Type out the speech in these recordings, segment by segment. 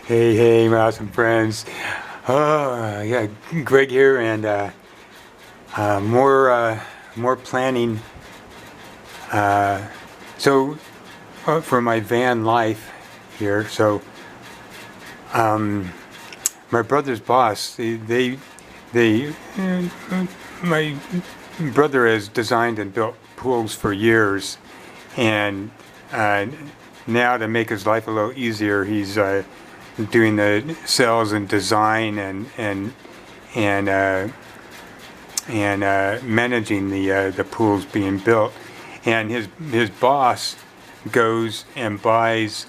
Hey, my awesome friends. Yeah, Greg here, and more planning. Uh, so for my van life here. So my brother's boss, my brother has designed and built pools for years, and now to make his life a little easier, he's doing the sales and design and managing the pools being built. And his boss goes and buys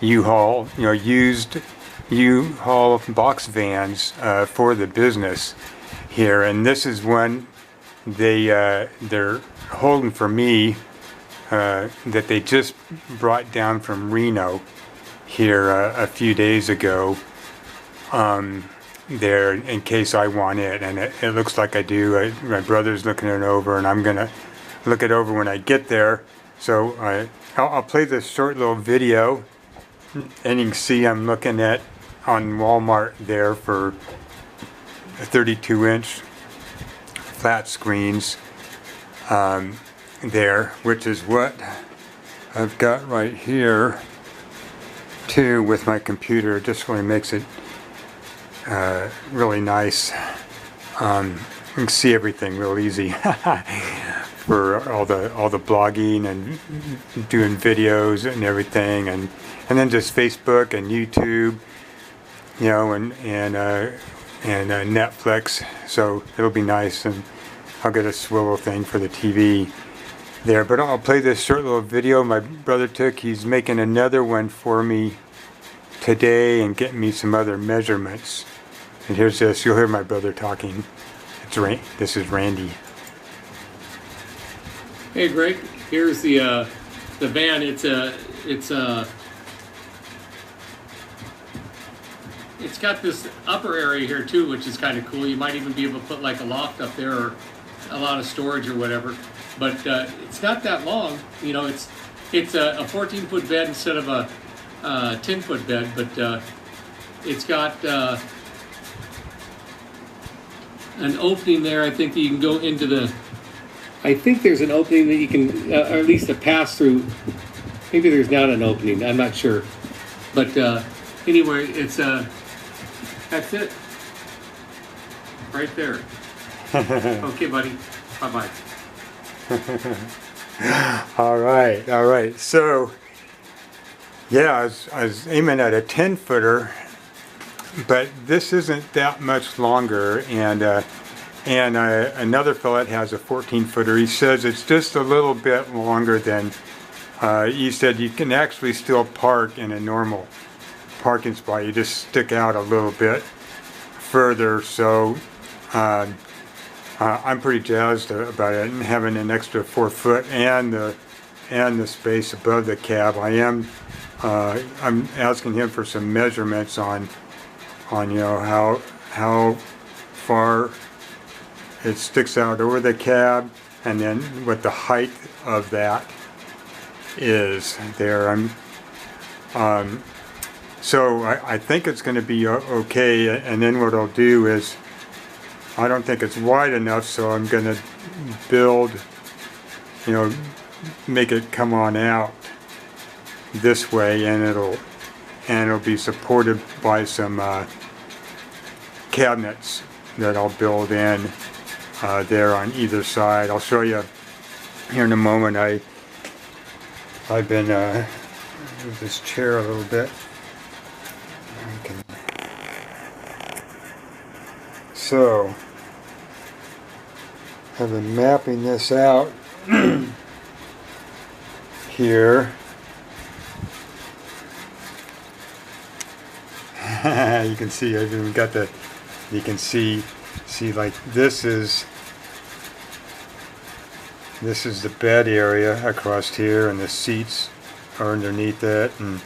U-Haul, used U-Haul box vans for the business here. And this is one they're holding for me that they just brought down from Reno here a few days ago there in case I want it, and it looks like I do. My brother's looking it over, and I'm gonna look it over when I get there. So I'll play this short little video, and you can see I'm looking at on Walmart there for 32-inch flat screens there, which is what I've got right here too with my computer. It just really makes it really nice. You can see everything real easy for all the blogging and doing videos and everything, and then just Facebook and YouTube, and Netflix. So it'll be nice, and I'll get a swivel thing for the TV there. But I'll play this short little video my brother took. He's making another one for me today and getting me some other measurements. And here's this. You'll hear my brother talking. This is Randy. Hey Greg, here's the van. It's got this upper area here too, which is kind of cool. You might even be able to put like a loft up there or a lot of storage or whatever. But it's not that long. It's a 14-foot bed instead of a 10-foot bed. But it's got an opening there. I think that you can go into the. I think there's an opening that you can, or at least a pass through. Maybe there's not an opening. I'm not sure. But anyway, it's that's it. Right there. Okay, buddy. Bye-bye. All right. So, yeah, I was aiming at a 10-footer, but this isn't that much longer, and another fellow has a 14-footer. He says it's just a little bit longer than. He said you can actually still park in a normal parking spot. You just stick out a little bit further. So. I'm pretty jazzed about it, and having an extra 4 foot and the space above the cab. I'm asking him for some measurements on how far it sticks out over the cab, and then what the height of that is there. So I think it's going to be okay, and then what I'll do is, I don't think it's wide enough, so I'm going to build, make it come on out this way, and it'll be supported by some cabinets that I'll build in there on either side. I'll show you here in a moment. I've been move this chair a little bit. So, I've been mapping this out here. You can see I've even got you can see like this is the bed area across here, and the seats are underneath it and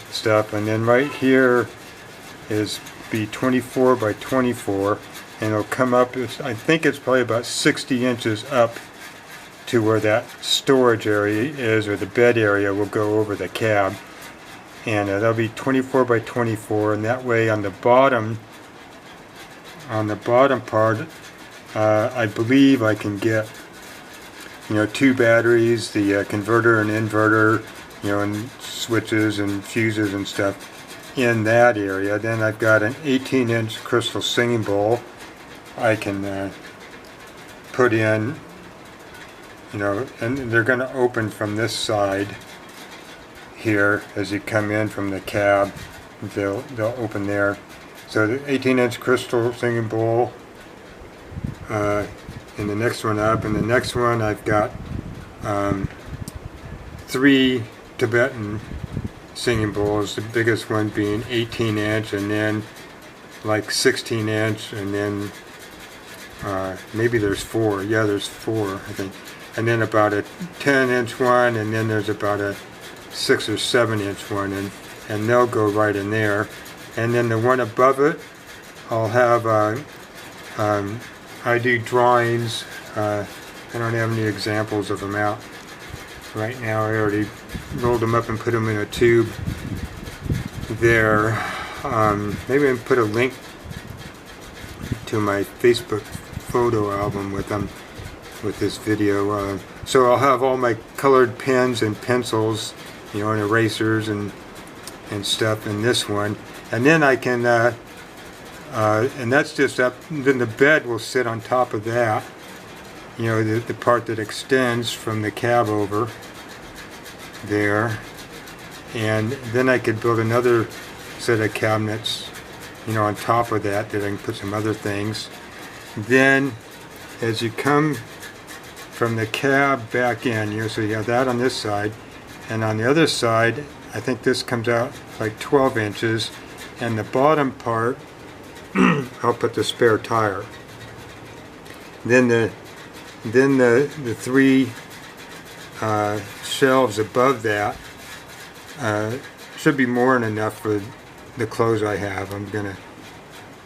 stuff. And then right here is be 24 by 24, and it'll come up, I think it's probably about 60 inches up to where that storage area is, or the bed area will go over the cab. and that'll be 24 by 24, and that way on the bottom part, I believe I can get, you know, 2 batteries, the converter and inverter, you know, and switches and fuses and stuff in that area. Then I've got an 18-inch crystal singing bowl I can put in, you know, and they're going to open from this side here as you come in from the cab. They'll open there. So the 18-inch crystal singing bowl, and the next one up, and the next one I've got 3 Tibetan singing bowls, the biggest one being 18-inch, and then like 16-inch, and then maybe there's 4. Yeah, there's 4, I think. And then about a 10-inch one, and then there's about a 6 or 7-inch one, and they'll go right in there. And then the one above it, I'll have, I do drawings. I don't have any examples of them out right now. I already rolled them up and put them in a tube there. Maybe I can put a link to my Facebook photo album with them, with this video. So I'll have all my colored pens and pencils, you know, and erasers and stuff in this one. And then I can, and that's just up, then the bed will sit on top of that, you know, the part that extends from the cab over there. And then I could build another set of cabinets, you know, on top of that I can put some other things. Then as you come from the cab back in, you know, so you have that on this side, and on the other side I think this comes out like 12 inches, and the bottom part I'll put the spare tire. Then the 3 shelves above that should be more than enough for the clothes I have. I'm gonna,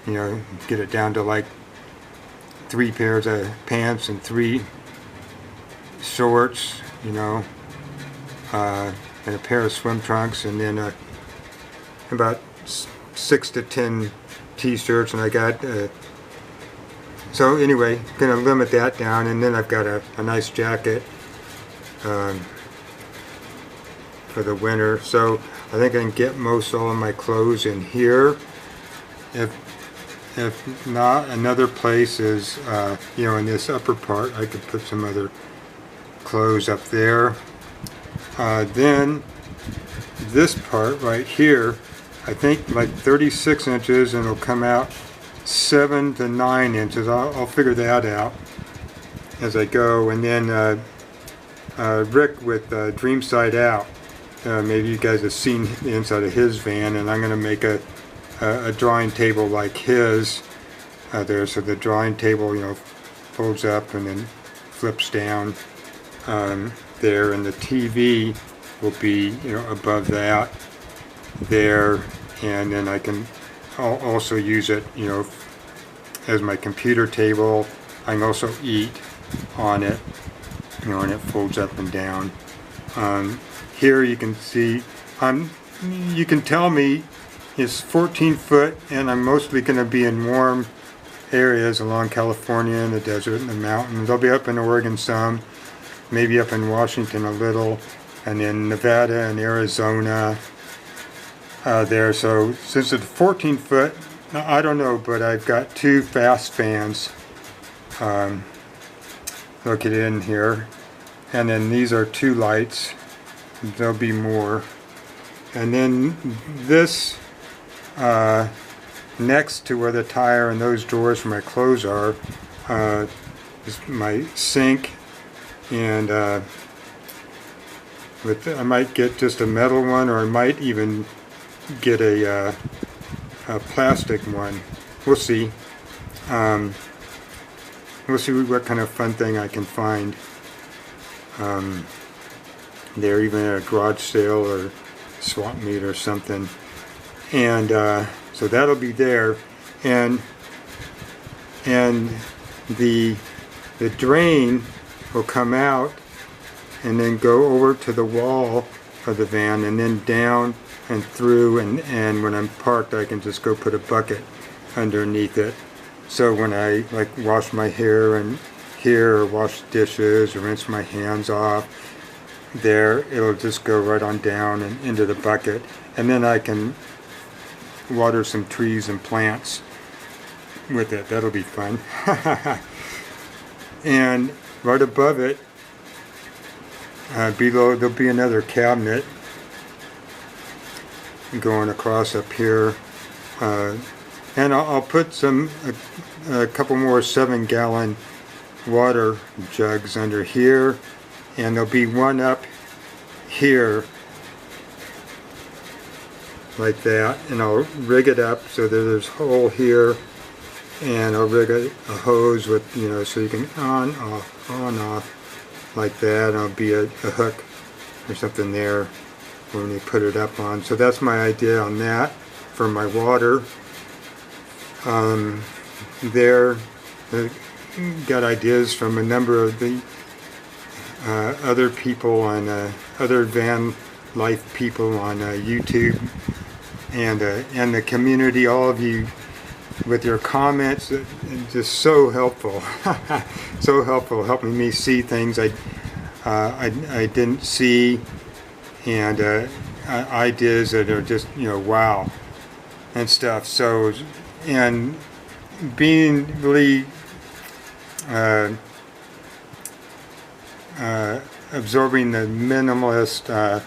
you know, get it down to like 3 pairs of pants and 3 shorts, you know, and a pair of swim trunks, and then about 6 to 10 t-shirts, and I got so anyway, gonna limit that down. And then I've got a nice jacket for the winter. So I think I can get most all of my clothes in here. If not, another place is, you know, in this upper part I could put some other clothes up there. Then this part right here, I think like 36 inches, and it'll come out 7 to 9 inches. I'll figure that out as I go. And then Rick with Dream Side Out, maybe you guys have seen the inside of his van, and I'm going to make a drawing table like his there. So the drawing table, you know, folds up and then flips down there, and the TV will be, you know, above that there, and then I can also use it, you know, as my computer table. I can also eat on it, you know, and it folds up and down. Here you can see, you can tell me it's 14 foot, and I'm mostly going to be in warm areas along California and the desert and the mountains. I'll be up in Oregon some, maybe up in Washington a little, and then Nevada and Arizona there. So since it's 14 foot, I don't know, but I've got 2 fast fans located in here, and then these are 2 lights. There'll be more. And then this next to where the tire and those drawers for my clothes are is my sink, and I might get just a metal one, or I might even get a plastic one. We'll see. We'll see what kind of fun thing I can find there, even at a garage sale or swap meet or something. And so that'll be there, and the drain will come out and then go over to the wall of the van, and then down and through, and when I'm parked I can just go put a bucket underneath it. So when I like wash my hair and here, or wash dishes, or rinse my hands off, there, it'll just go right on down and into the bucket, and then I can water some trees and plants with it. That'll be fun. And right above it, below, there'll be another cabinet going across up here, and I'll put a couple more 7-gallon water jugs under here, and there'll be one up here like that, and I'll rig it up so that there's a hole here, and I'll rig a hose with, you know, so you can on off like that, and I'll be a hook or something there when you put it up on. So that's my idea on that for my water. There, got ideas from a number of the other people on other van life people on YouTube, and the community. All of you with your comments, just so helpful. So helpful, helping me see things I didn't see, and ideas that are just, you know, wow and stuff. So, and being really absorbing the minimalist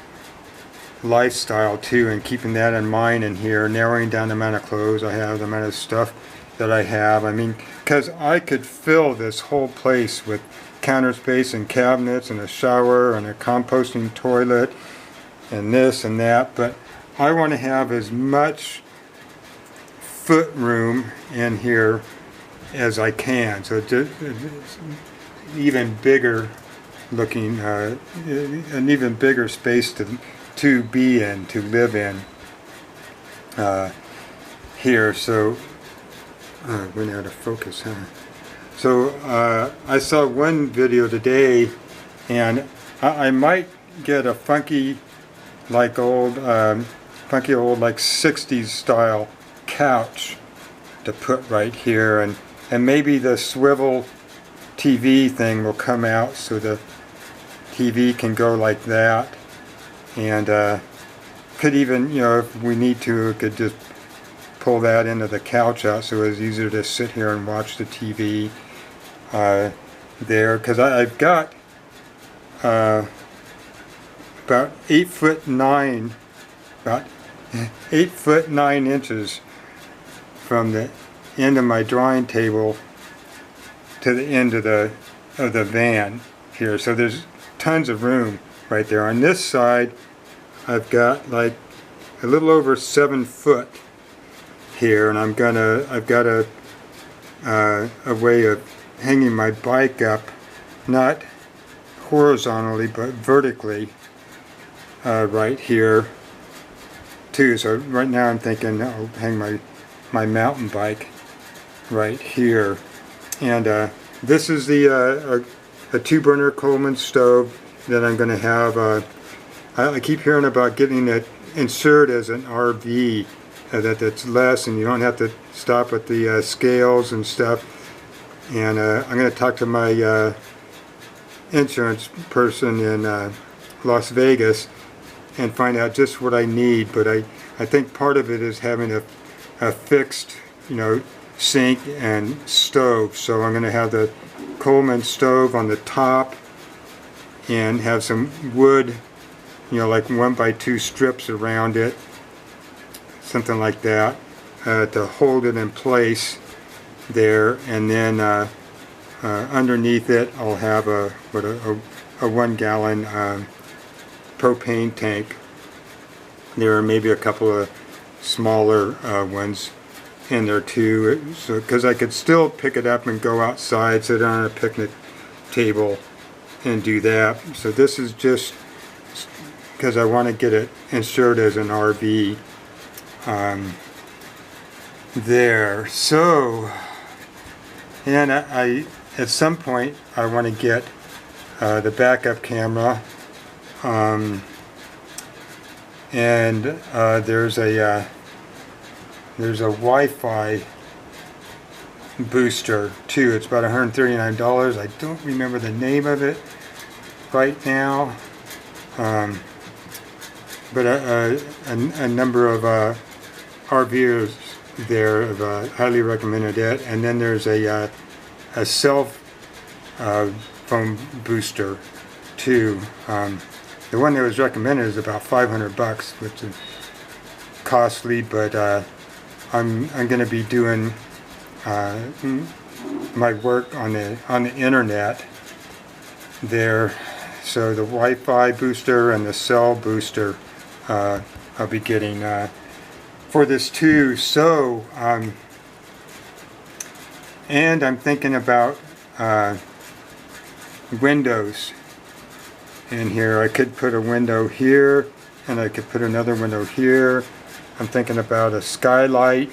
lifestyle too, and keeping that in mind in here, narrowing down the amount of clothes I have, the amount of stuff that I have. I mean, because I could fill this whole place with counter space and cabinets and a shower and a composting toilet and this and that, but I want to have as much foot room in here as I can, so just even bigger looking, an even bigger space to be in, to live in here. So went out of focus, huh? So I saw one video today, and I might get a funky old like 60s style couch to put right here, and maybe the swivel TV thing will come out so the TV can go like that, and could even, you know, if we need to, could just pull that into the couch out so it's easier to sit here and watch the TV there, because I've got about 8'9", about 8'9" from the end of my drawing table to the end of the van here. So there's tons of room right there. On this side, I've got like a little over 7 foot here, and I've got a way of hanging my bike up, not horizontally but vertically, right here too. So right now I'm thinking I'll hang my mountain bike right here. And this is the a 2-burner Coleman stove that I'm going to have. I keep hearing about getting it insured as an RV, that's less, and you don't have to stop at the scales and stuff. And I'm going to talk to my insurance person in Las Vegas and find out just what I need. But I think part of it is having a fixed, you know, sink and stove. So I'm going to have the Coleman stove on the top and have some wood, you know, like 1x2 strips around it, something like that, to hold it in place there. And then underneath it I'll have a 1-gallon propane tank. There are maybe a couple of smaller ones in there too, so because I could still pick it up and go outside, sit on a picnic table and do that. So this is just because I want to get it insured as an RV there. So, and I at some point I want to get the backup camera, and there's a Wi-Fi booster too. It's about $139. I don't remember the name of it right now, but a number of RVers there have highly recommended it. And then there's a cell phone booster too. The one that was recommended is about $500, which is costly, but I'm going to be doing my work on the internet there, so the Wi-Fi booster and the cell booster I'll be getting for this too. So and I'm thinking about windows in here. I could put a window here, and I could put another window here. I'm thinking about a skylight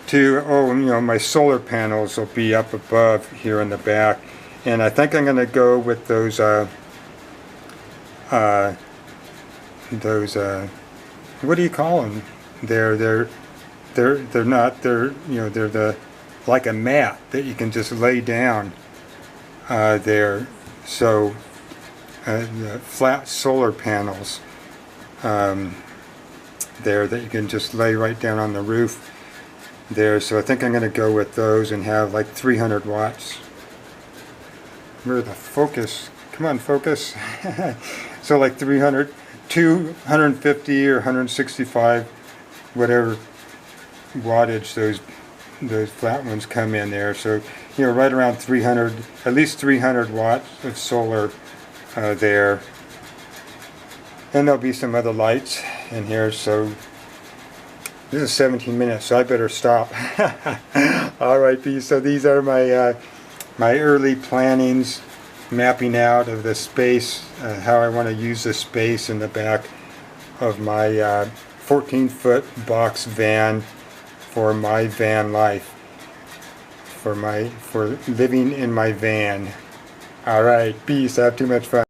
too. Oh, you know, my solar panels will be up above here in the back, and I think I'm going to go with those what do you call them? They're not, they're, you know, they're the, like a mat that you can just lay down there. So the flat solar panels there that you can just lay right down on the roof there. So I think I'm going to go with those and have like 300 watts. Where the focus? Come on, focus. So like 300, 250 or 165, whatever wattage those flat ones come in there. So, you know, right around 300, at least 300 watts of solar there. And there'll be some other lights in here. So this is 17 minutes, so I better stop. All right, so these are my my early plannings, mapping out of the space, how I want to use the space in the back of my 14-foot box van for my van life, for living in my van. All right, peace. I have too much fun.